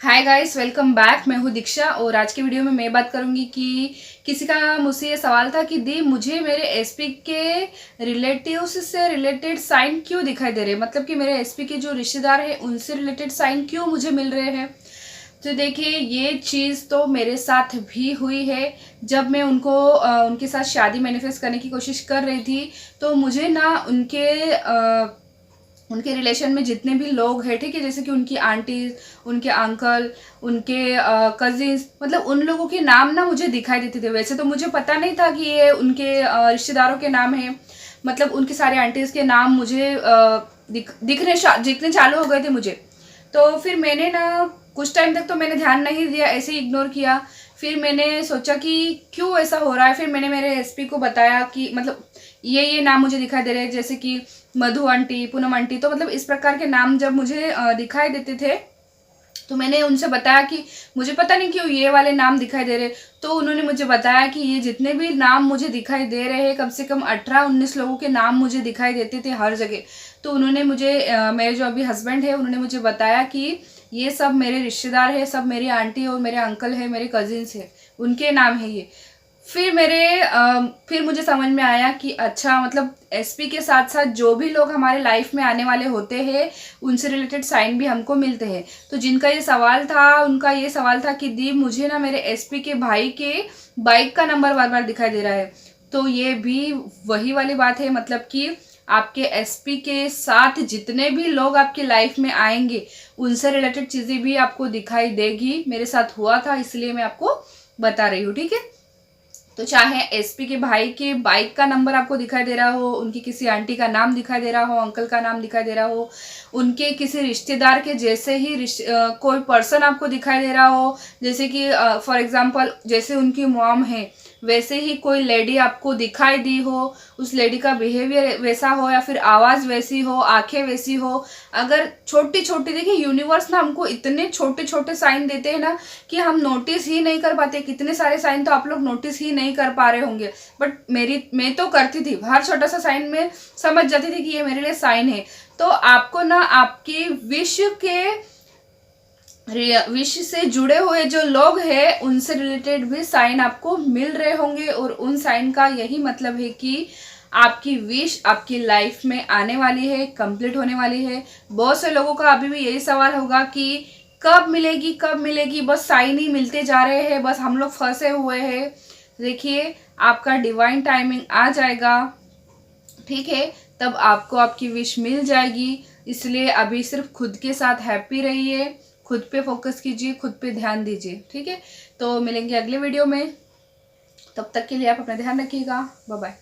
Hi guys, welcome back. मैं हूँ दीक्षा और आज की वीडियो में मैं बात करूँगी कि किसी का मुझसे ये सवाल था कि दी मुझे मेरे एसपी के रिलेटिव्स से रिलेटेड साइन क्यों दिखाई दे रहे हैं, मतलब कि मेरे एसपी के जो रिश्तेदार हैं उनसे रिलेटेड साइन क्यों मुझे मिल रहे हैं। तो देखिए, ये चीज़ तो मेरे साथ भी हुई है। जब मैं उनके साथ शादी मैनिफेस्ट करने की कोशिश कर रही थी तो मुझे ना उनके रिलेशन में जितने भी लोग हैं, ठीक है, जैसे कि उनकी आंटीज, उनके अंकल, उनके कजिन्स, मतलब उन लोगों के नाम ना मुझे दिखाई देते थे। वैसे तो मुझे पता नहीं था कि ये उनके रिश्तेदारों के नाम हैं, मतलब उनके सारे आंटीज के नाम मुझे दिखने चालू हो गए थे मुझे। तो फिर मैंने ना कुछ टाइम तक तो मैंने ध्यान नहीं दिया, ऐसे ही इग्नोर किया। फिर मैंने सोचा कि क्यों ऐसा हो रहा है। फिर मैंने मेरे एसपी को बताया कि मतलब ये नाम मुझे दिखाई दे रहे हैं, जैसे कि मधु आंटी, पूनम आंटी। तो मतलब इस प्रकार के नाम जब मुझे दिखाई देते थे तो मैंने उनसे बताया कि मुझे पता नहीं क्यों ये वाले नाम दिखाई दे रहे। तो उन्होंने मुझे बताया कि ये जितने भी नाम मुझे दिखाई दे रहे हैं, कम से कम 18-19 लोगों के नाम मुझे दिखाई देते थे हर जगह। तो उन्होंने मुझे मेरे जो अभी हस्बैंड है उन्होंने मुझे बताया कि ये सब मेरे रिश्तेदार है, सब मेरी आंटी और मेरे अंकल है, मेरे कजिन्स है, उनके नाम है ये। फिर मुझे समझ में आया कि अच्छा, मतलब एसपी के साथ साथ जो भी लोग हमारे लाइफ में आने वाले होते हैं उनसे रिलेटेड साइन भी हमको मिलते हैं। तो जिनका ये सवाल था, उनका ये सवाल था कि दी मुझे ना मेरे एसपी के भाई के बाइक का नंबर बार बार दिखाई दे रहा है। तो ये भी वही वाली बात है, मतलब कि आपके एसपी के साथ जितने भी लोग आपकी लाइफ में आएंगे उनसे रिलेटेड चीज़ें भी आपको दिखाई देगी। मेरे साथ हुआ था, इसलिए मैं आपको बता रही हूँ, ठीक है। तो चाहे एसपी के भाई के बाइक का नंबर आपको दिखाई दे रहा हो, उनकी किसी आंटी का नाम दिखाई दे रहा हो, अंकल का नाम दिखाई दे रहा हो, उनके किसी रिश्तेदार के जैसे ही कोई पर्सन आपको दिखाई दे रहा हो, जैसे कि फॉर एग्जांपल जैसे उनकी मॉम है वैसे ही कोई लेडी आपको दिखाई दी हो, उस लेडी का बिहेवियर वैसा हो या फिर आवाज़ वैसी हो, आंखें वैसी हो। अगर छोटी छोटी, देखिए यूनिवर्स ना हमको इतने छोटे छोटे साइन देते हैं ना कि हम नोटिस ही नहीं कर पाते। कितने सारे साइन तो आप लोग नोटिस ही नहीं कर पा रहे होंगे, बट मैं तो करती थी। हर छोटा सा साइन में समझ जाती थी कि ये मेरे लिए साइन है। तो आपको ना आपकी विश से जुड़े हुए जो लोग हैं उनसे रिलेटेड भी साइन आपको मिल रहे होंगे, और उन साइन का यही मतलब है कि आपकी विश आपकी लाइफ में आने वाली है, कंप्लीट होने वाली है। बहुत से लोगों का अभी भी यही सवाल होगा कि कब मिलेगी कब मिलेगी, बस साइन ही मिलते जा रहे हैं, बस हम लोग फंसे हुए हैं। देखिए, आपका डिवाइन टाइमिंग आ जाएगा, ठीक है, तब आपको आपकी विश मिल जाएगी। इसलिए अभी सिर्फ खुद के साथ हैप्पी रहिए, खुद पे फोकस कीजिए, खुद पे ध्यान दीजिए, ठीक है। तो मिलेंगे अगले वीडियो में, तब तक के लिए आप अपना ध्यान रखिएगा। Bye bye.